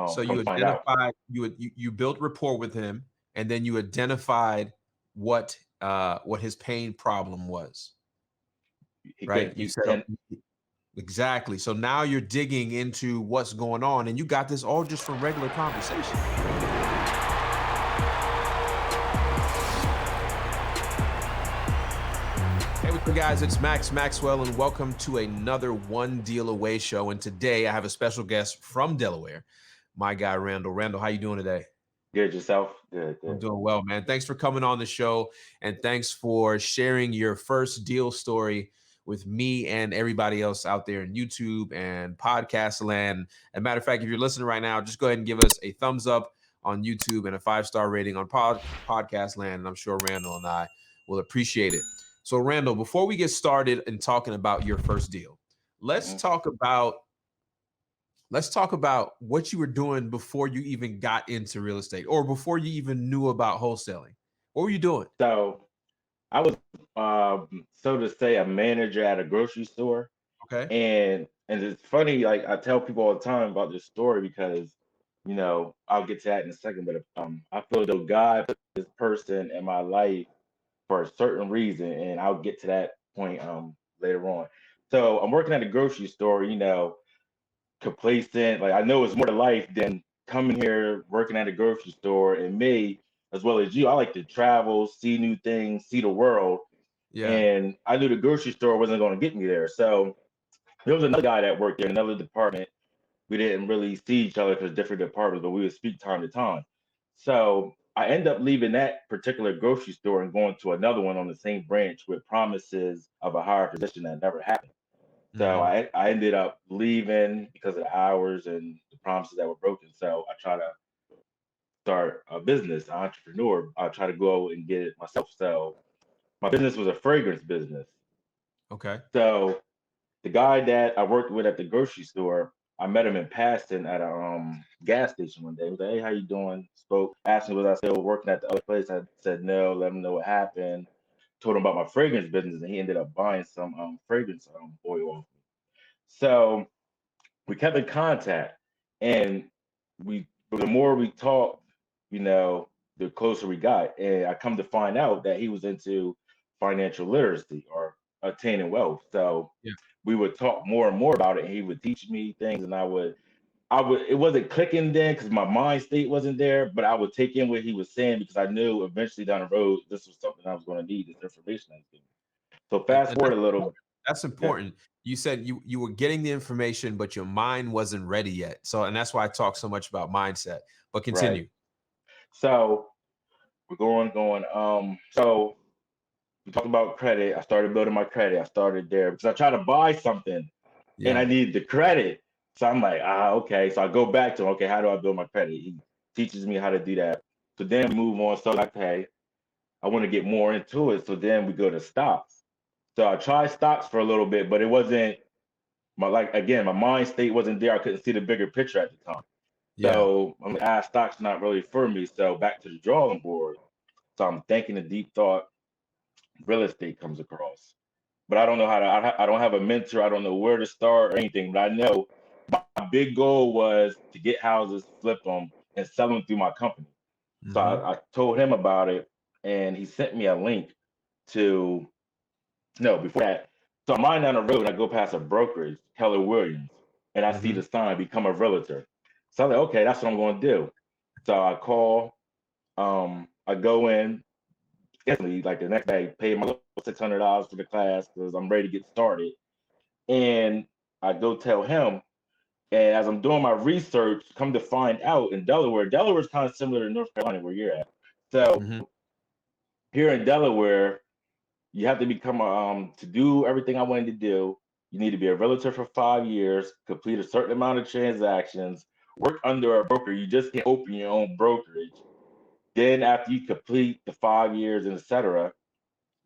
So come you to find out. identified you built rapport with him, and then you identified what his pain problem was, He right? couldn't You keep said 10. exactly. So now you're digging into what's going on, and you got this all just from regular conversation. Hey, what's up, guys? It's Maxwell, and welcome to another One Deal Away show. And today I have a special guest from Delaware, my guy Randall. Randall, how you doing today? Good yourself? Good, I'm good. doing well, man. Thanks for coming on the show, and thanks for sharing your first deal story with me and everybody else out there in YouTube and podcast land. As a matter of fact, if you're listening right now, just go ahead and give us a thumbs up on YouTube and a 5-star rating on podcast land, and I'm sure Randall and I will appreciate it. So, Randall, before we get started in talking about your first deal, let's Mhm. talk about what you were doing before you even got into real estate or before you even knew about wholesaling. What were you doing? So I was, so to say, a manager at a grocery store, Okay. and it's funny. Like I tell people all the time about this story because, I'll get to that in a second. But I feel though God put this person in my life for a certain reason, and I'll get to that point later on. So I'm working at a grocery store, complacent. Like I know it's more to life than coming here working at a grocery store. And me, as well as you, I like to travel, see new things, see the world. Yeah. And I knew the grocery store wasn't going to get me there. So there was another guy that worked there, another department. We didn't really see each other because different departments, but we would speak time to time. So I end up leaving that particular grocery store and going to another one on the same branch with promises of a higher position that never happened. So Mm, I ended up leaving because of the hours and the promises that were broken. So I try to start a business, an entrepreneur. I try to go and get it myself. So my business was a fragrance business. okay. So the guy that I worked with at the grocery store, I met him in passing at a gas station one day. He was like, "Hey, how you doing?" Spoke, asked me was I still working at the other place. I said no. Let him know what happened. Told him about my fragrance business, and he ended up buying some fragrance oil off me. So we kept in contact, and the more we talked, the closer we got. And I come to find out that he was into financial literacy or attaining wealth. So Yeah. we would talk more and more about it, and he would teach me things, and I would. It wasn't clicking then because my mind state wasn't there, but I would take in what he was saying because I knew eventually down the road this was something I was going to need, this information I was getting. So fast And forward a little. that's Yeah, important. You said you were getting the information, but your mind wasn't ready yet. So, and that's why I talk so much about mindset. But right. continue. So we're going. So we talked about credit. I started building my credit. I started there because I tried to buy something and I Yeah. needed the credit. So I'm like, okay. So I go back to him, okay, how do I build my credit? He teaches me how to do that. So then we move on. So like, okay, I want to get more into it. So then we go to stocks. So I tried stocks for a little bit, but it wasn't my mind state wasn't there. I couldn't see the bigger picture at the time. Yeah. So I'm like, stocks not really for me. So back to the drawing board. So I'm thinking a deep thought, real estate comes across. But I don't know how to, I don't have a mentor. I don't know where to start or anything. But I know my big goal was to get houses, flip them, and sell them through my company. So Mm-hmm. I told him about it, and he sent me a link to, no, before that. So I'm riding down the road, and I go past a brokerage, Keller Williams, and I see Mm-hmm. the sign, become a realtor. So I'm like, okay, that's what I'm going to do. So I call, I go in, instantly, like the next day, pay my $600 for the class because I'm ready to get started. And I go tell him, and as I'm doing my research, come to find out in Delaware is kind of similar to North Carolina where you're at. So Mm-hmm. here in Delaware, you have to become to do everything I wanted to do. You need to be a realtor for 5 years, complete a certain amount of transactions, work under a broker. You just can't open your own brokerage. Then after you complete the 5 years and etc.,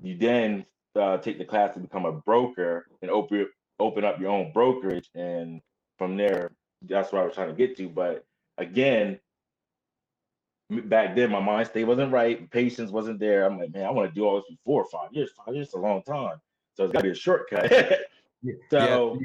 you then take the class to become a broker and open up your own brokerage, and from there, that's what I was trying to get to. But again, back then my mind state wasn't right, patience wasn't there. I'm like, man, I want to do all this for 4 or 5 years. 5 years is a long time, so it's got to be a shortcut. Yeah, So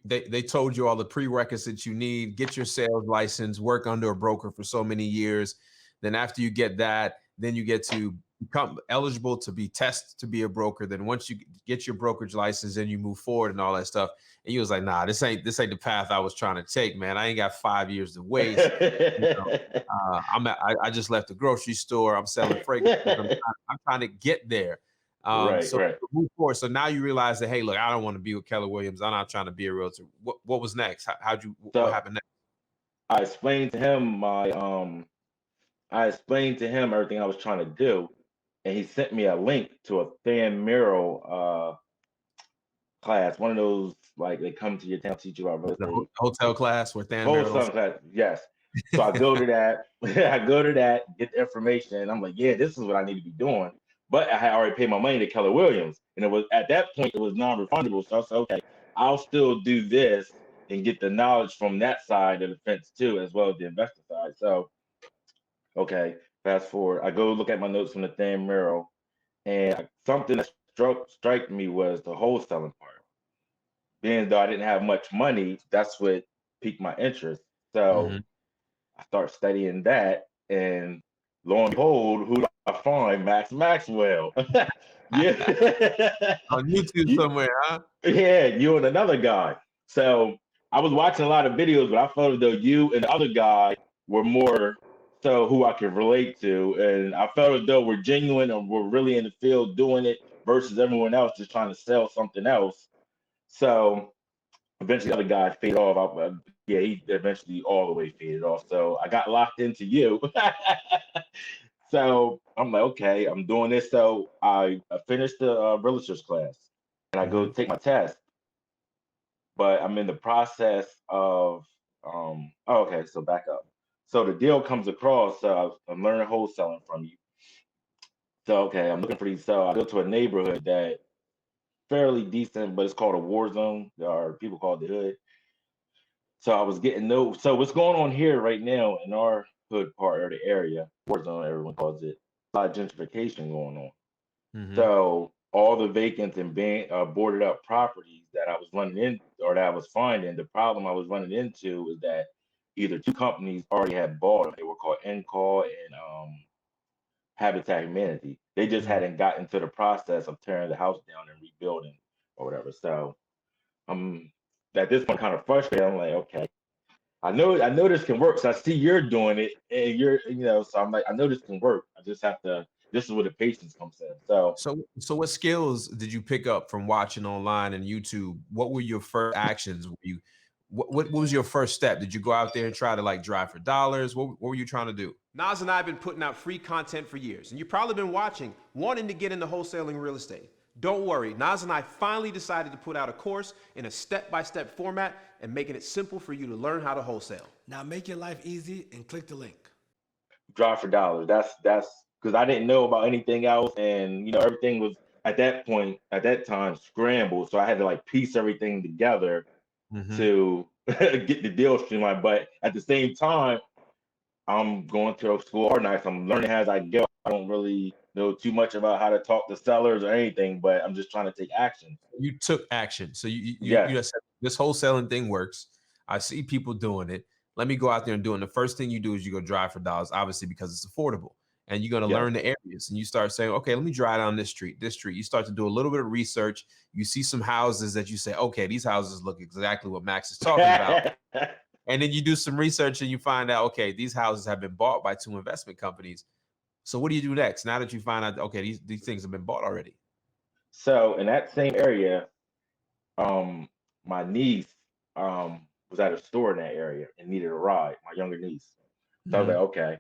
they told you all the prerequisites you need. Get your sales license, work under a broker for so many years. Then after you get that, then you get to become eligible to be tested to be a broker. Then once you get your brokerage license, then you move forward and all that stuff. And he was like, "Nah, this ain't the path I was trying to take, man. I ain't got 5 years to waste. You know, I just left the grocery store. I'm selling fragrance. I'm trying to get there." right, So right. move forward. So now you realize that, hey, look, I don't want to be with Keller Williams. I'm not trying to be a realtor. What was next? What So happened next? I explained to him I explained to him everything I was trying to do, and he sent me a link to a thin mural class, one of those like they come to your town, teach you about real The estate. hotel class where Than Merrill's. Wholesaling class, yes. So I go to that, I go to that, get the information, and I'm like, yeah, this is what I need to be doing. But I had already paid my money to Keller Williams, and it was at that point it was non-refundable. So I said, okay, I'll still do this and get the knowledge from that side of the fence too, as well as the investor side. So okay, fast forward, I go look at my notes from the thin mural, and something that struck me was the wholesaling part. Being though I didn't have much money, that's what piqued my interest. So Mhm. I start studying that, and lo and behold, who do I find? Maxwell. Yeah, On YouTube somewhere, huh? yeah, you and another guy. So I was watching a lot of videos, but I felt as though you and the other guy were more so who I could relate to, and I felt as though we're genuine and we're really in the field doing it versus everyone else just trying to sell something else. So eventually the other guy faded off. Yeah, he eventually all the way faded off. So I got locked into you. So I'm like, okay, I'm doing this. So I finished the realtors class and I go Mhm. take my test, but I'm in the process of, oh, okay, so back up. So the deal comes across, I'm learning wholesaling from you. So, okay, I'm looking for these. So I go to a neighborhood that fairly decent, but it's called a war zone, or people call it the hood. So I was getting no. So what's going on here right now in our hood part of the area, war zone, everyone calls it, a lot of gentrification going on. Mhm. So all the vacant and boarded up properties that I was running in or that I was finding, the problem I was running into is that either two companies already had bought them. They were called Encall and Habitat Humanity. They just Mhm. hadn't gotten to the process of tearing the house down and rebuilding or whatever. So I'm at this point kind of frustrated. I'm like, okay, I know this can work. So I see you're doing it and so I'm like, I know this can work. I just have to, this is where the patience comes in. So So what skills did you pick up from watching online and YouTube? What were your first actions? What was your first step? Did you go out there and try to like drive for dollars? What were you trying to do? Nas and I have been putting out free content for years, and you've probably been watching, wanting to get into wholesaling real estate. Don't worry, Nas and I finally decided to put out a course in a step-by-step format and making it simple for you to learn how to wholesale. Now make your life easy and click the link. drive for dollars. That's because I didn't know about anything else. And everything was at that point, at that time, scrambled. So I had to like piece everything together Mhm. to get the deal streamlined. But at the same time, I'm going to school hard nights. I'm learning as I go. I don't really know too much about how to talk to sellers or anything, but I'm just trying to take action. You took action. So you Yes. just said this wholesaling thing works. I see people doing it. Let me go out there and do it. And the first thing you do is you go drive for dollars, obviously because it's affordable. And you're going to Yes. learn the areas. And you start saying, okay, let me drive down this street, this street. You start to do a little bit of research. You see some houses that you say, okay, these houses look exactly what Max is talking about. And then you do some research and you find out, okay, these houses have been bought by two investment companies. So what do you do next? Now that you find out, okay, these things have been bought already. So in that same area, um, my niece was at a store in that area and needed a ride, my younger niece. So I was like, Mhm. okay.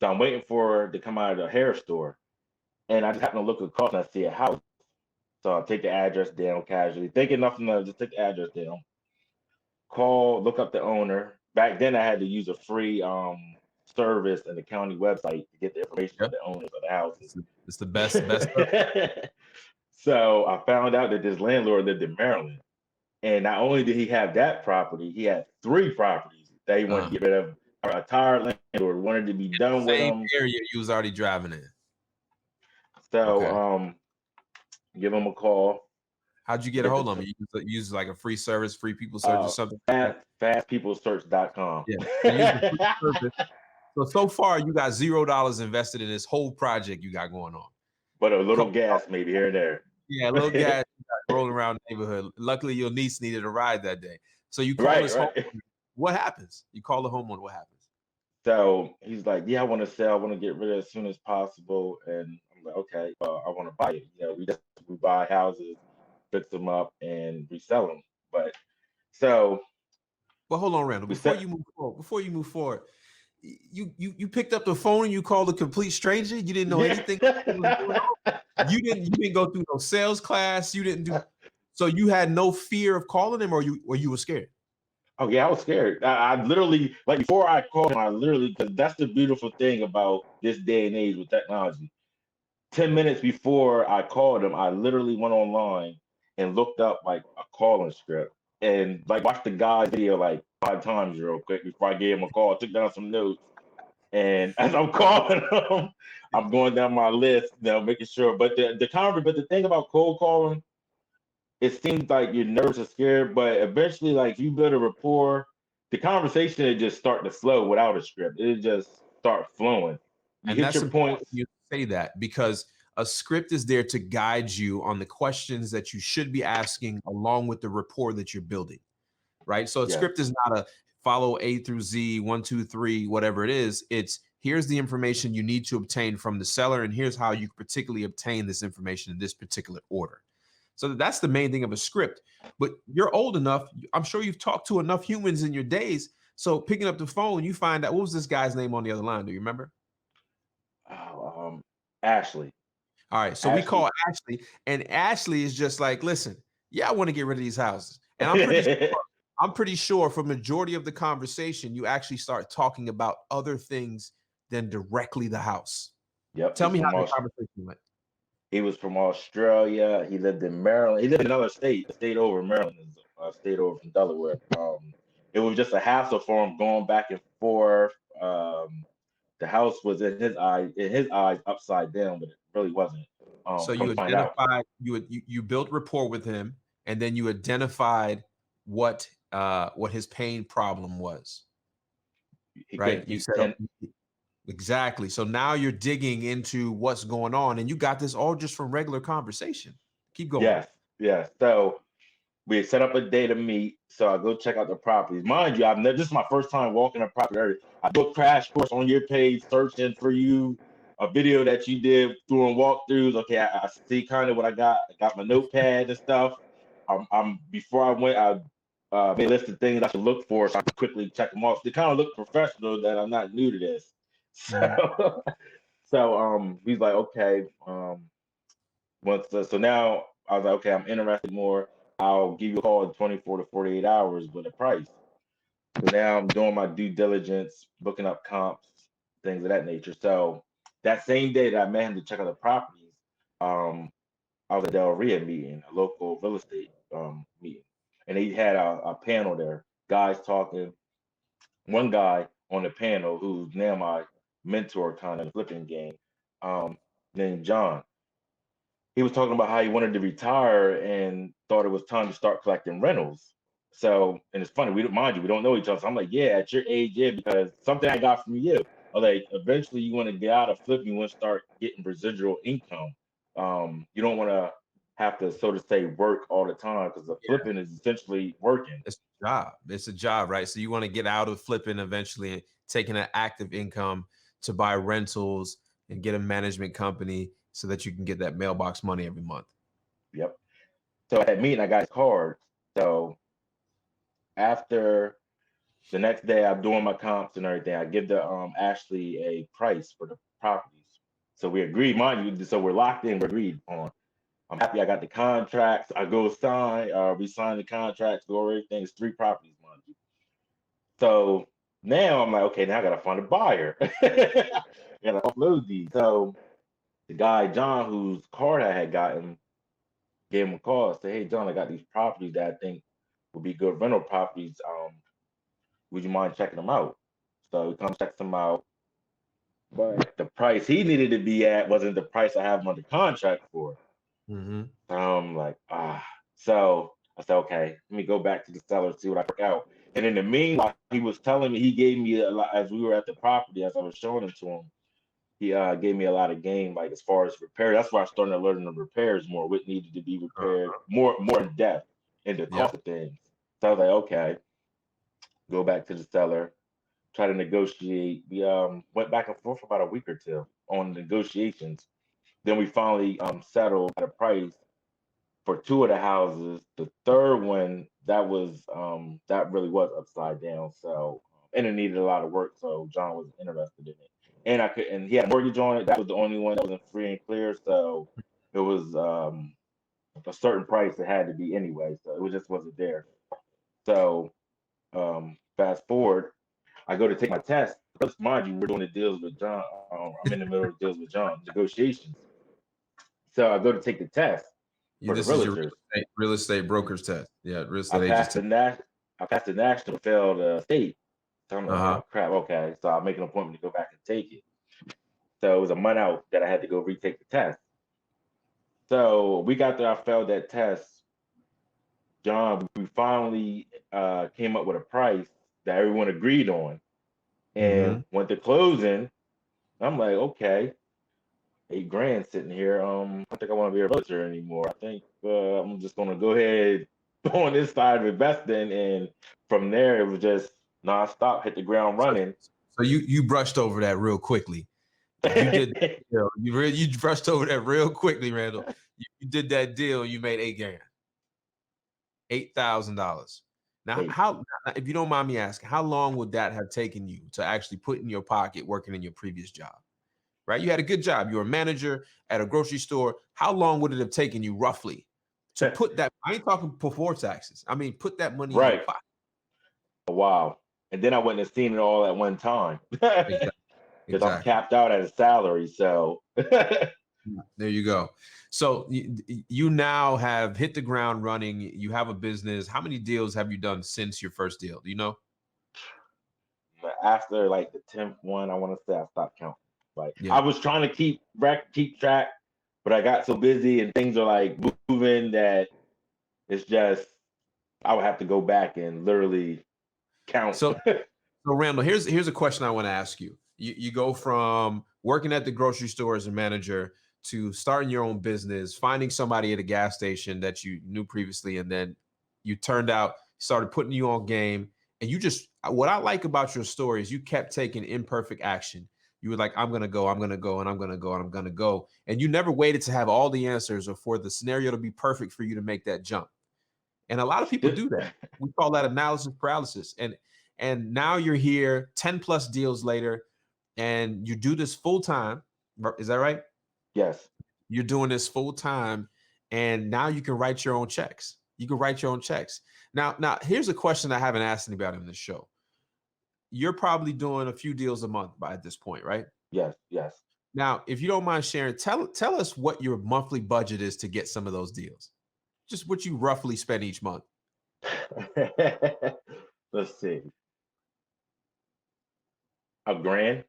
So I'm waiting for her to come out of the hair store. And I just happen to look across and I see a house. So I take the address down casually, thinking nothing of it, just take the address down, call, look up the owner. Back then I had to use a free service in the county website to get the information of Yep. the owners of the houses. It's the best. So I found out that this landlord lived in Maryland. And not only did he have that property, he had three properties that he wanted to Uh, get rid of. A tired landlord wanted to be done with Same them. area you was already driving in. So Okay. give him a call. How'd you get a hold of them? You use like a free service, free people search or something? Fastpeoplesearch.com. Yeah. So use the free service. So far, you got $0 invested in this whole project you got going on. But a little gas maybe here and there. Yeah, a little gas rolling around the neighborhood. Luckily, your niece needed a ride that day. So you call this homeowner. What happens? You call the homeowner. What happens? So he's like, yeah, I want to sell. I want to get rid of it as soon as possible. And I'm like, okay, I want to buy it. You know, we buy houses, fix them up, and resell them. But so, well, hold on, Randall. Before you move forward, you picked up the phone and you called a complete stranger. You didn't know anything. You didn't go through no sales class. You didn't do. So you had no fear of calling him, or you were scared. Oh yeah, I was scared. I literally, like, before I called him, because that's the beautiful thing about this day and age with technology. 10 minutes before I called him, I literally went online and looked up like a calling script and like watched the guy's video like 5 times real quick before I gave him a call. I took down some notes, and as I'm calling him, I'm going down my list, making sure. But the thing about cold calling, it seems like you're nervous or scared, but eventually, like, if you build a rapport, the conversation will just start to flow without a script. It'll just start flowing. You hit your point. You say that because a script is there to guide you on the questions that you should be asking along with the rapport that you're building, right? So a script is not a follow A through Z, 1, 2, 3, whatever it is. It's here's the information you need to obtain from the seller, and here's how you particularly obtain this information in this particular order. So that's the main thing of a script. But you're old enough. I'm sure you've talked to enough humans in your days. So picking up the phone, you find out, what was this guy's name on the other line? Do you remember? Oh, Ashley. All right. So we call Ashley, and Ashley is just like, listen, I want to get rid of these houses. And I'm pretty sure for majority of the conversation, you actually start talking about other things than directly the house. Yep. Tell me how the conversation went. He was from Australia. He lived in Maryland. He lived in another state, a state over Maryland, a state over from Delaware. It was just a hassle for him going back and forth. The house was in his eyes upside down, but it really wasn't. So you identified, you built rapport with him, and then you identified what his pain problem was. Right? You said exactly. So now you're digging into what's going on, and you got this all just from regular conversation. Keep going. Yes. So we set up a day to meet. So I go check out the properties. Mind you, this is my first time walking a property. I do a crash course on your page, searching for you, a video that you did doing walkthroughs. Okay, I see kind of what I got. I got my notepad and stuff. Before I went, I made a list of things I should look for, so I could quickly check them off. They kind of look professional that I'm not new to this. So he's like, okay. So now I was like, okay, I'm interested more. I'll give you a call in 24 to 48 hours with a price. So now I'm doing my due diligence, booking up comps, things of that nature. So that same day that I met him to check out the properties, I was at Del Rio meeting, a local real estate meeting. And they had a panel there, guys talking. One guy on the panel who's now my mentor kind of flipping game, named John. He was talking about how he wanted to retire and thought it was time to start collecting rentals. So, and it's funny, we don't know each other. So I'm like, yeah, at your age, because something I got from you. Like, eventually you want to get out of flipping, you want to start getting residual income. You don't want to have to, so to say, work all the time, because the flipping is essentially working. It's a job. It's a job, right? So you want to get out of flipping eventually and taking an active income to buy rentals and get a management company so that you can get that mailbox money every month. Yep. So at that meeting, I got his card. So after the next day, I'm doing my comps and everything. I give the Ashley a price for the properties. So we agreed, mind you. So we're locked in. We're agreed on. I'm happy I got the contracts. I go sign. We sign the contracts. Go over everything. It's 3 properties, mind you. So now I'm like, okay, now I gotta find a buyer. I gotta upload these. So the guy John, whose card I had gotten, gave him a call. Said, hey John, I got these properties that I think would be good rental properties. Would you mind checking them out? So he comes, checks them out. But the price he needed to be at wasn't the price I have him under contract for. Mm-hmm. I'm like, So I said, okay, let me go back to the seller, see what I work out. And in the meanwhile, he was telling me, he gave me a lot as we were at the property, as I was showing it to him. He gave me a lot of game, like as far as repair. That's why I started learning the repairs more, what needed to be repaired more in depth and the Yep. cost of things. So I was like, okay, go back to the seller, try to negotiate. We went back and forth for about a week or two on negotiations. Then we finally settled at a price for two of the houses. The third one, that really was upside down. So and it needed a lot of work. So John was interested in it. And he had a mortgage on it. That was the only one that wasn't free and clear. So it was a certain price it had to be anyway. So it just wasn't there. So fast forward, I go to take my test. Let's mind you, we're doing the deals with John. I'm in the middle of deals with John, negotiations. So I go to take the test for the This is your realtors. real estate broker's test. Yeah, real I estate agent's passed the test. I passed the national, failed state. So I'm like, Uh-huh. oh crap, okay. So I'll make an appointment to go back and take it. So it was a month out that I had to go retake the test. So we got there, I failed that test. John, we finally came up with a price that everyone agreed on Mm-hmm. and went to closing. I'm like, okay, 8 grand sitting here. I don't think I want to be a realtor anymore. I think I'm just gonna go ahead on this side of investing, and from there it was just nonstop, hit the ground So, running. so you brushed over that real quickly. You did that deal. You brushed over that real quickly, Randall. You did that deal. You made $8,000. Now, Hey, how if you don't mind me asking, how long would that have taken you to actually put in your pocket working in your previous job? Right? You had a good job. You were a manager at a grocery store. How long would it have taken you roughly to put that? I ain't talking before taxes. I mean, put that money in your right. pocket. Wow. And then I wouldn't have seen it all at one time because Exactly. I'm Exactly. capped out at a salary. So There you go. So you now have hit the ground running. You have a business. How many deals have you done since your first deal? Do you know? after like the 10th one, I want to say I stopped counting. Like I Yeah. was trying to keep track, but I got so busy and things are like moving that it's just I would have to go back and literally count. So So Randall, here's a question I want to ask you. You go from working at the grocery store as a manager to starting your own business, finding somebody at a gas station that you knew previously, and then you turned out started putting you on game. And you just what I like about your story is you kept taking imperfect action. You were like, I'm gonna go, I'm gonna go, and I'm gonna go, and I'm gonna go. And you never waited to have all the answers or for the scenario to be perfect for you to make that jump. And a lot of people do that. We call that analysis paralysis. And now you're here 10 plus deals later and you do this full time. Is that right? Yes. You're doing this full time and now you can write your own checks. You can write your own checks. Now here's a question I haven't asked anybody in this show. You're probably doing a few deals a month by at this point, right? Yes. Yes. Now, if you don't mind sharing, tell us what your monthly budget is to get some of those deals. Just what you roughly spend each month. Let's see. A grand, a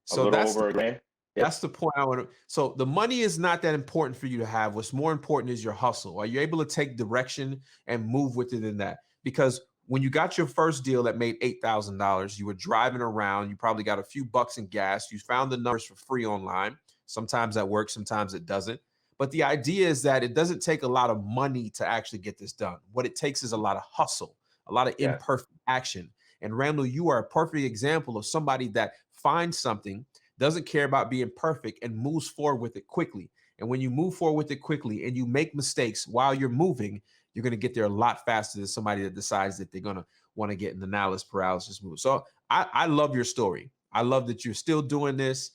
So little that's over a grand. Yeah. That's the point I want to. So the money is not that important for you to have. What's more important is your hustle. Are you able to take direction and move with it in that? Because when you got your first deal that made $8,000, you were driving around. You probably got a few bucks in gas. You found the numbers for free online. Sometimes that works, sometimes it doesn't. But the idea is that it doesn't take a lot of money to actually get this done. What it takes is a lot of hustle, a lot of Yes. imperfect action. And Randall, you are a perfect example of somebody that finds something, doesn't care about being perfect, and moves forward with it quickly. And when you move forward with it quickly and you make mistakes while you're moving, you're going to get there a lot faster than somebody that decides that they're going to want to get an analysis paralysis move. So I love your story. I love that you're still doing this.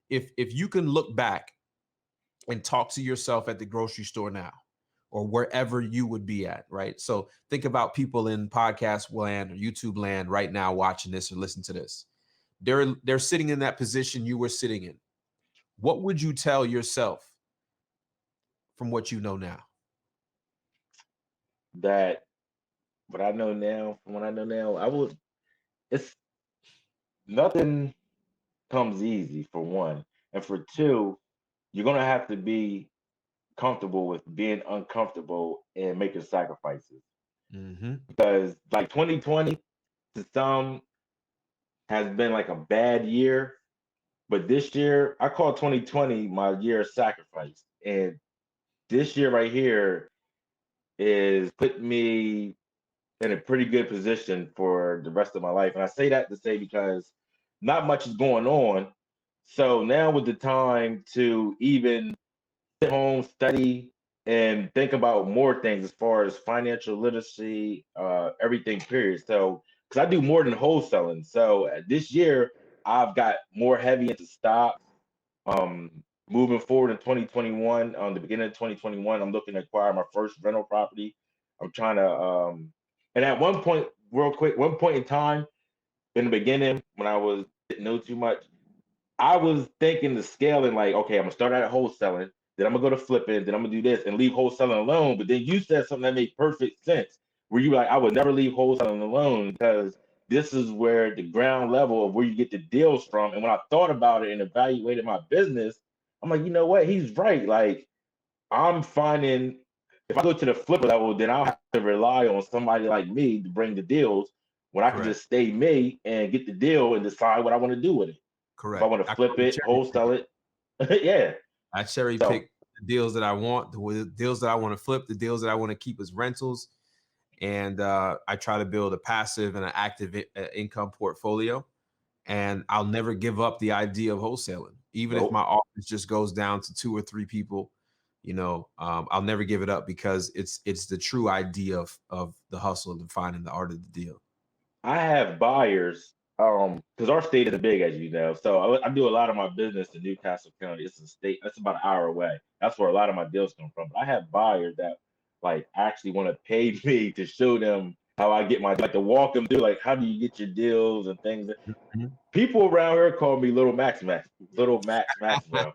If you can look back and talk to yourself at the grocery store now or wherever you would be at, right? So think about people in podcast land or YouTube land right now watching this or listening to this. They're sitting in that position you were sitting in. What would you tell yourself from what you know now? That what I know now, from what I know now, I would. It's nothing comes easy for one, and for two, you're gonna have to be comfortable with being uncomfortable and making sacrifices. Mm-hmm. Because like 2020 to some has been like a bad year, but this year I call 2020 my year of sacrifice. And this year right here is put me in a pretty good position for the rest of my life. And I say that to say because not much is going on. So now with the time to even sit home, study, and think about more things as far as financial literacy, everything, period. So, because I do more than wholesaling. So this year, I've got more heavy into stocks. Um, Moving forward in 2021, on the beginning of 2021, I'm looking to acquire my first rental property. I'm trying to, and at one point, real quick, one point in time in the beginning when I was didn't know too much, I was thinking the scaling like, okay, I'm gonna start out at wholesaling, then I'm gonna go to flipping, then I'm gonna do this and leave wholesaling alone. But then you said something that made perfect sense, where you were like, I would never leave wholesaling alone because this is where the ground level of where you get the deals from. And when I thought about it and evaluated my business, I'm like, you know what? He's right. Like I'm finding if I go to the flipper level, then I'll have to rely on somebody like me to bring the deals when I can Correct. just stay me and get the deal and decide what I want to do with it. If I Correct. want to I flip call it, cherry pick. wholesale it, yeah. I cherry So pick the deals that I want, the deals that I want to flip, the deals that I want to keep as rentals. And I try to build a passive and an active income portfolio. And I'll never give up the idea of wholesaling, even if my nope. office just goes down to 2 or 3 people. I'll never give it up because it's the true idea of the hustle and finding the art of the deal. I have buyers, because our state isn't big as you know. So I do a lot of my business in Newcastle County. It's a state that's about an hour away. That's where a lot of my deals come from. But I have buyers that like actually want to pay me to show them how I get my like to walk them through like how do you get your deals and things. Mhm. People around here call me Little Max Maxwell.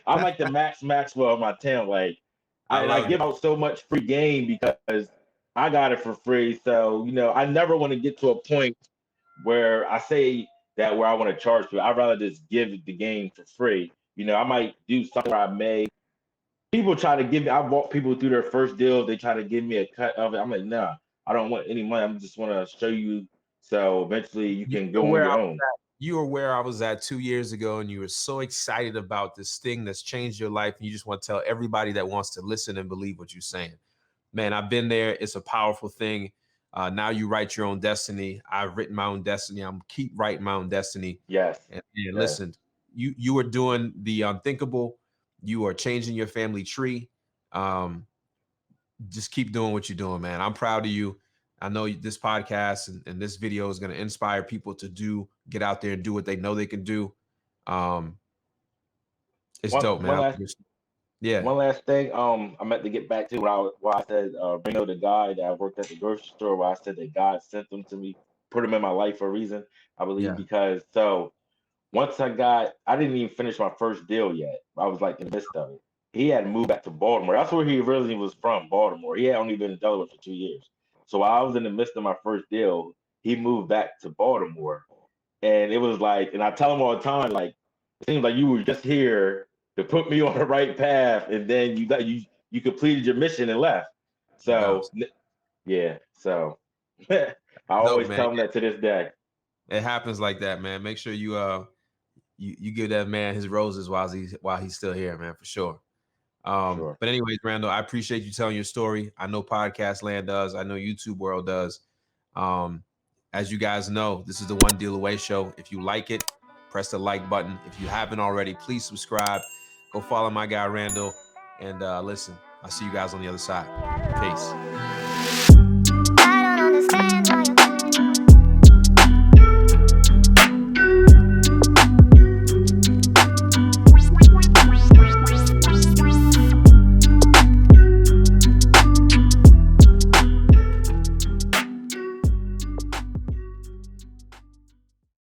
I'm like the Maxwell of my town. Like I I love it. give out so much free game because I got it for free. So, I never want to get to a point where I say that where I want to charge people. I'd rather just give the game for free. I might do something where I may people try to give me I walk people through their first deal, they try to give me a cut of it. I'm like, nah, I don't want any money. I just want to show you so eventually you You can were go on where your I own. you were where I was at 2 years ago, and you were so excited about this thing that's changed your life, and you just want to tell everybody that wants to listen and believe what you're saying. Man, I've been there. It's a powerful thing. Now you write your own destiny. I've written my own destiny. I'm keep writing my own destiny. Yes. And Yes. listen, you are doing the unthinkable. You are changing your family tree. Um, just keep doing what you're doing, man. I'm proud of you. I know this podcast and this video is going to inspire people to get out there and do what they know they can do. Um, it's One dope, one man. last Yeah, one last thing. I meant to get back to what I said. Bring up the guy that I worked at the grocery store. Where I said that God sent them to me, put him in my life for a reason. I believe yeah. because once I didn't even finish my first deal yet. I was like in the midst of it. He had moved back to Baltimore. That's where he originally was from, Baltimore. He had only been in Delaware for 2 years. So while I was in the midst of my first deal, he moved back to Baltimore. And it was like, and I tell him all the time, like, it seems like you were just here to put me on the right path, and then you completed your mission and left. So Bounce. yeah, so I Dope, always man. tell him that to this day. It happens like that, man. Make sure you give that man his roses while he's still here, man, for sure. Sure. But anyways, Randall, I appreciate you telling your story. I know podcast land does. I know YouTube world does. Um, as you guys know, this is the One Deal Away show. If you like it, press the like button. If you haven't already, please subscribe. Go follow my guy Randall. And listen, I'll see you guys on the other side. Peace.